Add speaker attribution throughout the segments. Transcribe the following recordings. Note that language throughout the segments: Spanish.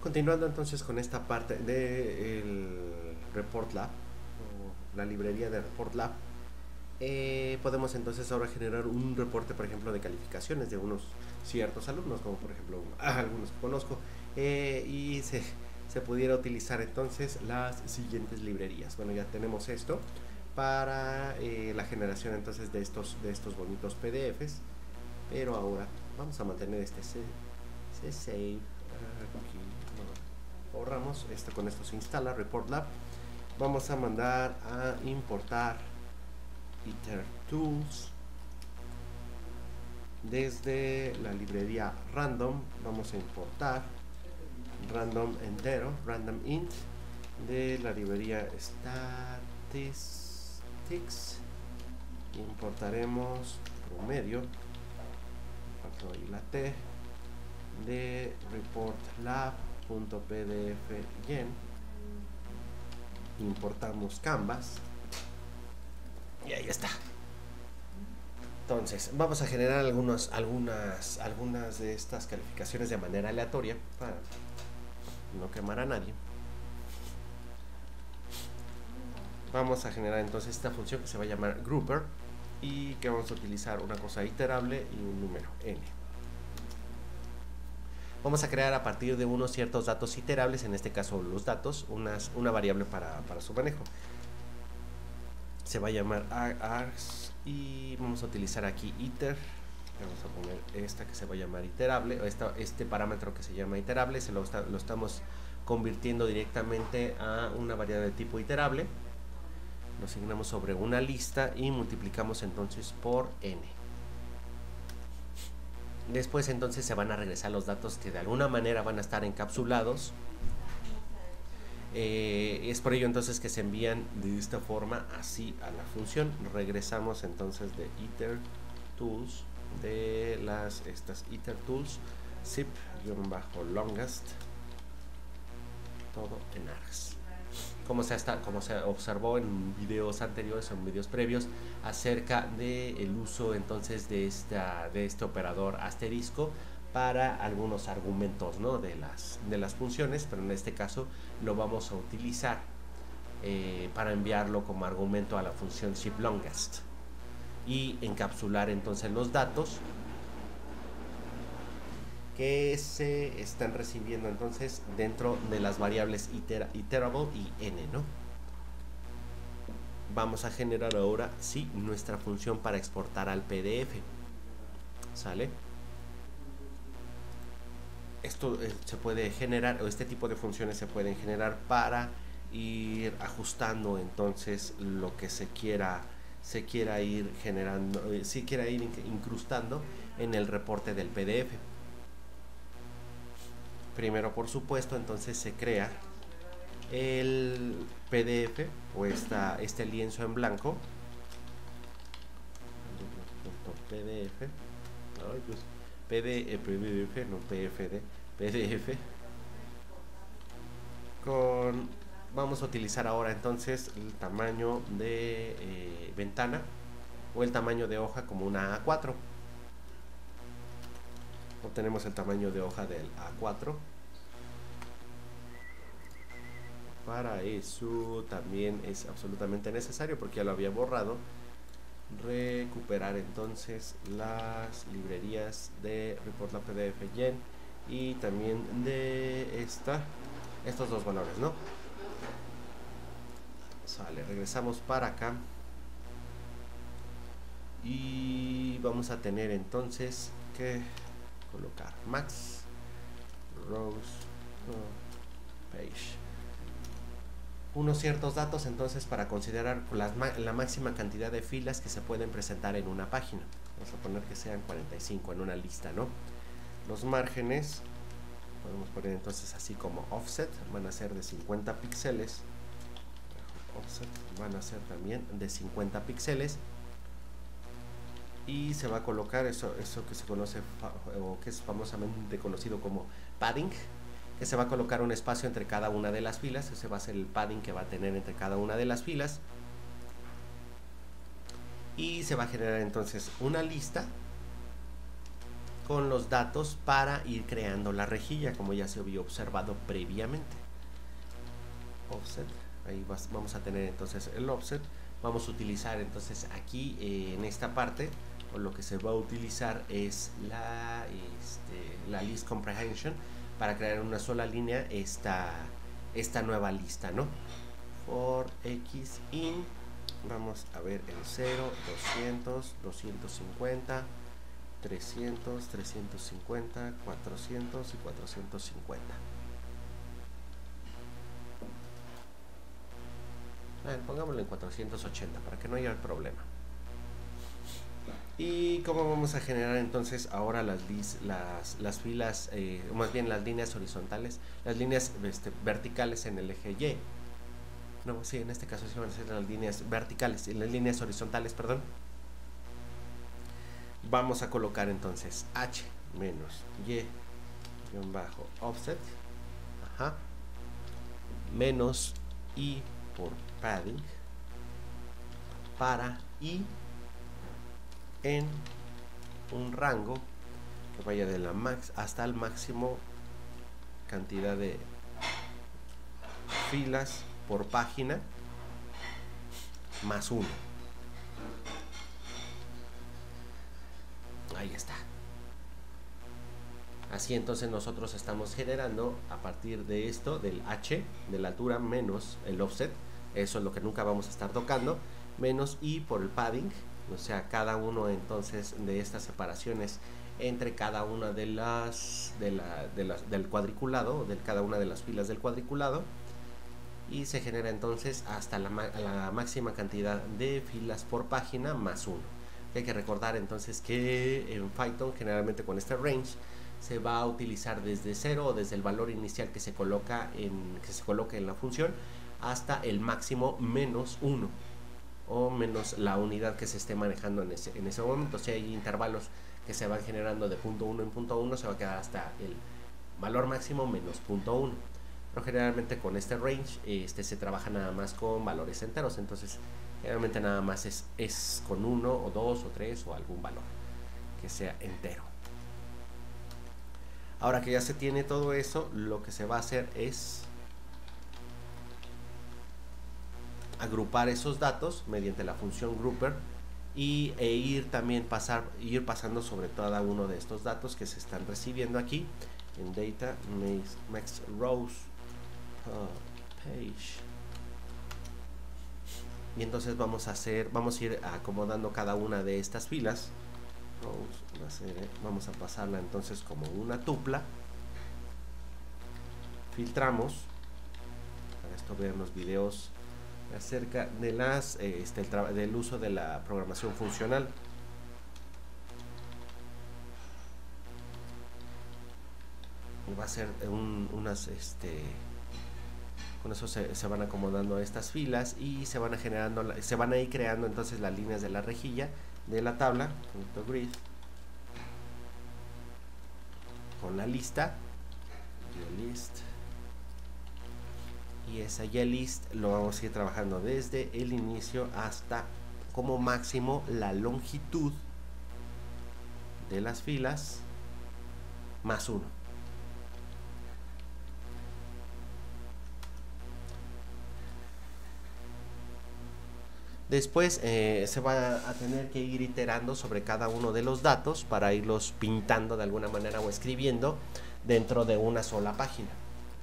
Speaker 1: Continuando entonces con esta parte del Report Lab, o la librería de Report Lab, podemos entonces ahora generar un reporte, por ejemplo, de calificaciones de unos ciertos alumnos, como por ejemplo algunos que conozco, se pudiera utilizar entonces las siguientes librerías. Bueno, ya tenemos esto para la generación entonces de estos bonitos PDFs, pero ahora vamos a mantener este save aquí. Borramos esto, con esto se instala Report Lab. Vamos a mandar a importar Iter Tools desde la librería random. Vamos a importar random entero, random int, de la librería statistics. Importaremos promedio, faltó ahí la t, de report lab.pdf-gen. Importamos canvas y ahí está. Entonces vamos a generar algunas de estas calificaciones de manera aleatoria para no quemar a nadie. Vamos a generar entonces esta función que se va a llamar grouper y que vamos a utilizar una cosa iterable y un número n. Vamos a crear a partir de unos ciertos datos iterables, en este caso los datos, una variable para su manejo. Se va a llamar args y vamos a utilizar aquí iter. Vamos a poner esta que se va a llamar iterable, este parámetro que se llama iterable, lo estamos convirtiendo directamente a una variable de tipo iterable. Lo asignamos sobre una lista y multiplicamos entonces por n. Después entonces se van a regresar los datos que de alguna manera van a estar encapsulados. Es por ello entonces que se envían de esta forma así a la función. Regresamos entonces de iter tools, de estas iter tools, zip-longest, todo en args. Como se observó en videos anteriores o en videos previos acerca del uso entonces de este operador asterisco para algunos argumentos, ¿no?, de las funciones, pero en este caso lo vamos a utilizar para enviarlo como argumento a la función zip-longest y encapsular entonces los datos que se están recibiendo entonces dentro de las variables iterable y n, ¿no? Vamos a generar ahora sí nuestra función para exportar al PDF. ¿Sale? Esto se puede generar, o este tipo de funciones se pueden generar para ir ajustando entonces lo que se quiera ir generando, se quiera ir incrustando en el reporte del PDF. Primero, por supuesto, entonces se crea el PDF o este lienzo en blanco. PDF, PDF, no PFD, PDF. Vamos a utilizar ahora entonces el tamaño de ventana o el tamaño de hoja como una A4. Obtenemos el tamaño de hoja del A4. Para eso también es absolutamente necesario, porque ya lo había borrado, recuperar entonces las librerías de Report Lab PDF Gen y también de estos dos valores, ¿no? Sale, regresamos para acá y vamos a tener entonces que colocar max rows page, unos ciertos datos entonces para considerar la máxima cantidad de filas que se pueden presentar en una página. Vamos a poner que sean 45 en una lista, ¿no? Los márgenes podemos poner entonces así como offset, van a ser de 50 píxeles. Offset van a ser también de 50 píxeles. Y se va a colocar eso que se conoce o que es famosamente conocido como padding, que se va a colocar un espacio entre cada una de las filas. Ese va a ser el padding que va a tener entre cada una de las filas, y se va a generar entonces una lista con los datos para ir creando la rejilla, como ya se había observado previamente. Offset, ahí vamos a tener entonces el offset. Vamos a utilizar entonces aquí en esta parte, o lo que se va a utilizar es la list comprehension para crear una sola línea esta nueva lista, ¿no? For x in, vamos a ver el 0, 200, 250, 300, 350, 400 y 450. Pongámoslo en 480 para que no haya problema. Y cómo vamos a generar entonces ahora las filas, o más bien las líneas horizontales, las líneas verticales en el eje Y. No, sí, en este caso sí van a ser las líneas verticales y las líneas horizontales, perdón. Vamos a colocar entonces h menos y bajo offset, menos i por padding para i en un rango que vaya de la max hasta el máximo cantidad de filas por página más 1. Ahí está. Así entonces nosotros estamos generando a partir de esto, del h, de la altura menos el offset, eso es lo que nunca vamos a estar tocando, menos i por el padding, o sea, cada uno entonces de estas separaciones entre cada una de del cuadriculado, de cada una de las filas del cuadriculado, y se genera entonces hasta la máxima cantidad de filas por página más 1. Hay que recordar entonces que en Python generalmente con este range se va a utilizar desde 0 o desde el valor inicial que se coloque en la función hasta el máximo menos 1 o menos la unidad que se esté manejando en ese momento. Si hay intervalos que se van generando de punto 1 en punto 1, se va a quedar hasta el valor máximo menos punto 1. Pero generalmente con este range se trabaja nada más con valores enteros, entonces generalmente nada más es con 1 o 2 o 3 o algún valor que sea entero. Ahora que ya se tiene todo eso, lo que se va a hacer es agrupar esos datos mediante la función grouper e ir pasando sobre cada uno de estos datos que se están recibiendo aquí en data max rows page. Y entonces vamos a ir acomodando cada una de estas filas. Vamos a pasarla entonces como una tupla. Filtramos. Para esto vean los videos acerca de del uso de la programación funcional. Y va a ser con eso se van acomodando estas filas y se van a ir creando entonces las líneas de la rejilla de la tabla, .grid, con la lista, list, y esa list lo vamos a ir trabajando desde el inicio hasta como máximo la longitud de las filas más 1. Después se va a tener que ir iterando sobre cada uno de los datos para irlos pintando de alguna manera o escribiendo dentro de una sola página.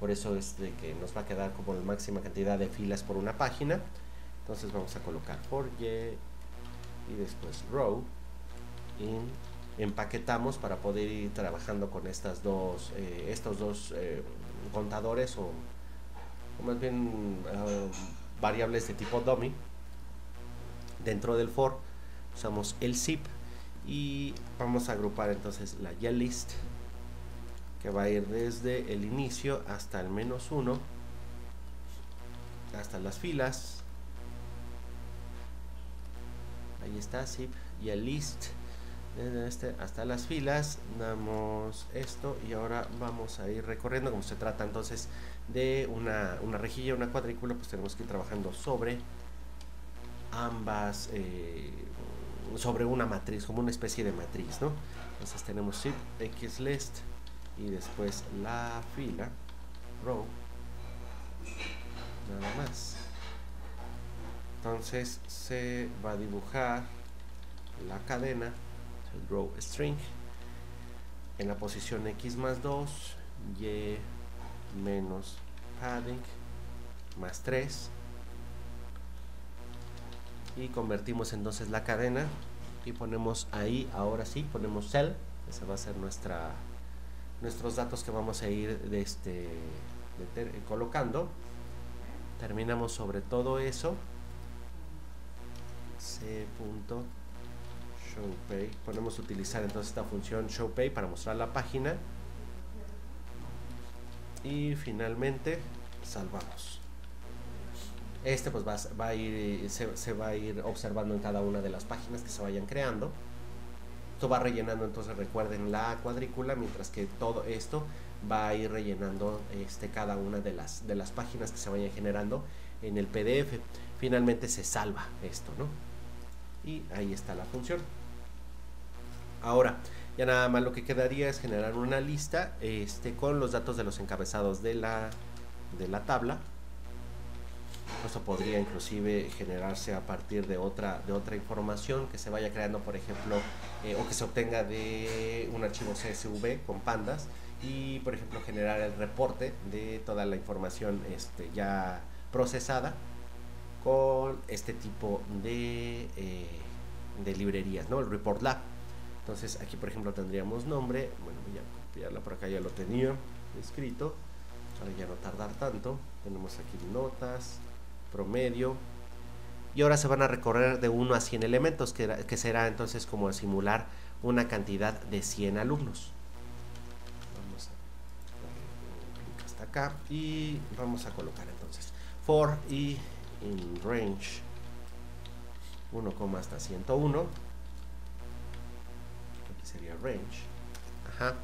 Speaker 1: Por eso es de que nos va a quedar como la máxima cantidad de filas por una página. Entonces vamos a colocar for y y después row. Y empaquetamos para poder ir trabajando con estos dos contadores o más bien variables de tipo dummy. Dentro del for usamos el zip y vamos a agrupar entonces la list, que va a ir desde el inicio hasta el menos 1, hasta las filas. Ahí está, zip y el list desde hasta las filas. Damos esto y ahora vamos a ir recorriendo. Como se trata entonces de una rejilla, una cuadrícula, pues tenemos que ir trabajando sobre ambas, sobre una matriz, como una especie de matriz, ¿no? Entonces tenemos zip xlist y después la fila row, nada más. Entonces se va a dibujar la cadena, el row string, en la posición x más 2, y menos padding más 3, y convertimos entonces la cadena y ponemos ahí, ahora sí, ponemos cell, esa va a ser nuestros datos que vamos a ir colocando. Terminamos sobre todo eso, c.showPay, podemos utilizar entonces esta función showPay para mostrar la página y finalmente salvamos. Pues va a ir, se va a ir observando en cada una de las páginas que se vayan creando. Esto va rellenando, entonces recuerden, la cuadrícula, mientras que todo esto va a ir rellenando cada una de las páginas que se vayan generando en el PDF. Finalmente se salva esto, ¿no? Y ahí está la función. Ahora ya nada más lo que quedaría es generar una lista con los datos de los encabezados de la tabla. Esto podría inclusive generarse a partir de otra información que se vaya creando, por ejemplo, o que se obtenga de un archivo CSV con pandas, y por ejemplo generar el reporte de toda la información ya procesada con este tipo de librerías, ¿no? El report lab. Entonces aquí por ejemplo tendríamos nombre, bueno, voy a copiarla por acá, ya lo tenía escrito para ya no tardar tanto. Tenemos aquí notas, promedio, y ahora se van a recorrer de 1 a 100 elementos, que será entonces como simular una cantidad de 100 alumnos. Vamos a darle un clic hasta acá y vamos a colocar entonces for y in range 1, hasta 101. Aquí sería range. Ajá.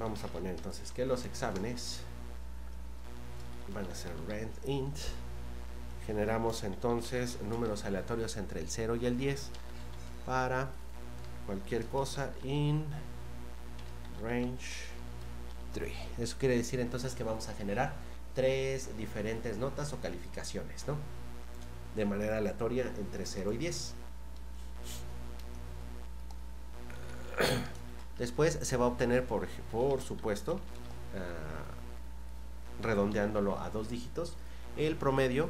Speaker 1: Vamos a poner entonces que los exámenes van a ser rand int. Generamos entonces números aleatorios entre el 0 y el 10 para cualquier cosa in range 3. Eso quiere decir entonces que vamos a generar 3 diferentes notas o calificaciones, ¿no? De manera aleatoria entre 0 y 10. Después se va a obtener, por supuesto, redondeándolo a 2 dígitos, el promedio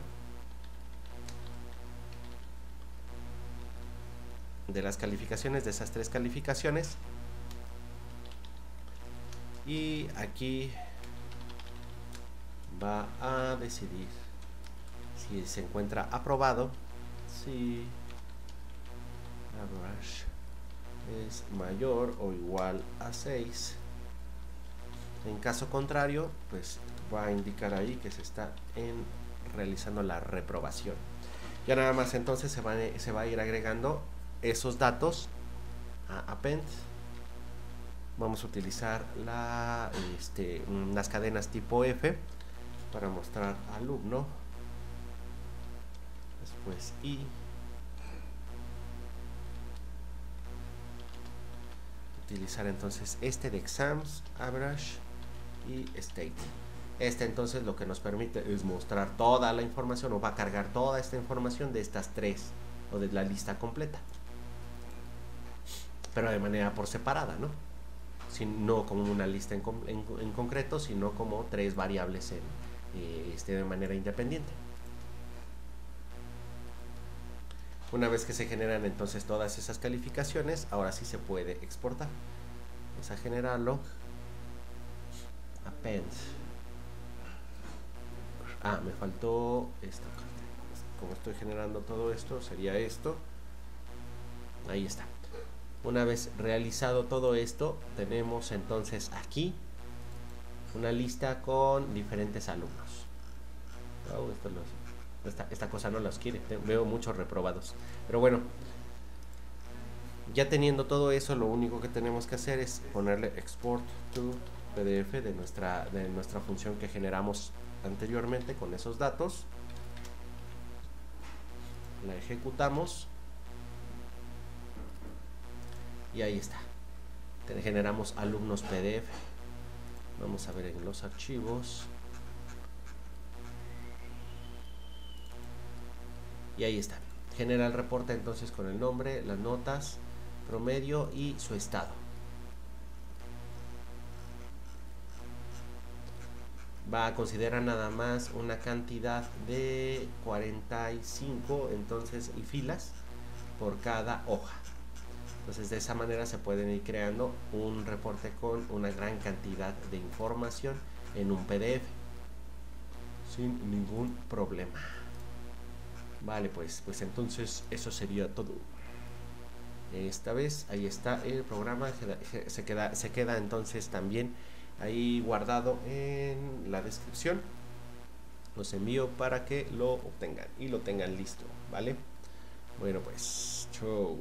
Speaker 1: de las calificaciones, de esas 3 calificaciones. Y aquí va a decidir si se encuentra aprobado, si average es mayor o igual a 6. En caso contrario, pues va a indicar ahí que se está realizando la reprobación. Ya nada más entonces se va a ir agregando esos datos a append. Vamos a utilizar las cadenas tipo F para mostrar alumno, después y utilizar entonces de exams, average y state. Entonces lo que nos permite es mostrar toda la información, o va a cargar toda esta información de estas 3 o de la lista completa, pero de manera por separada, ¿no? No como una lista en concreto, sino como 3 variables de manera independiente. Una vez que se generan entonces todas esas calificaciones, ahora sí se puede exportar. Vamos a generarlo. Append. Me faltó esta parte. Como estoy generando todo esto, sería esto. Ahí está. Una vez realizado todo esto, tenemos entonces aquí una lista con diferentes alumnos. Esta cosa no los quiere, veo muchos reprobados, pero bueno, ya teniendo todo eso, lo único que tenemos que hacer es ponerle export to PDF de nuestra función que generamos anteriormente con esos datos. La ejecutamos y ahí está. Generamos alumnos PDF. Vamos a ver en los archivos. Y ahí está. Genera el reporte entonces con el nombre, las notas, promedio y su estado. Va a considerar nada más una cantidad de 45 entonces y filas por cada hoja. Entonces de esa manera se pueden ir creando un reporte con una gran cantidad de información en un PDF sin ningún problema. Vale, pues entonces eso sería todo. Esta vez ahí está el programa, se queda entonces también ahí guardado en la descripción. Los envío para que lo obtengan y lo tengan listo, ¿vale? Bueno, pues chau.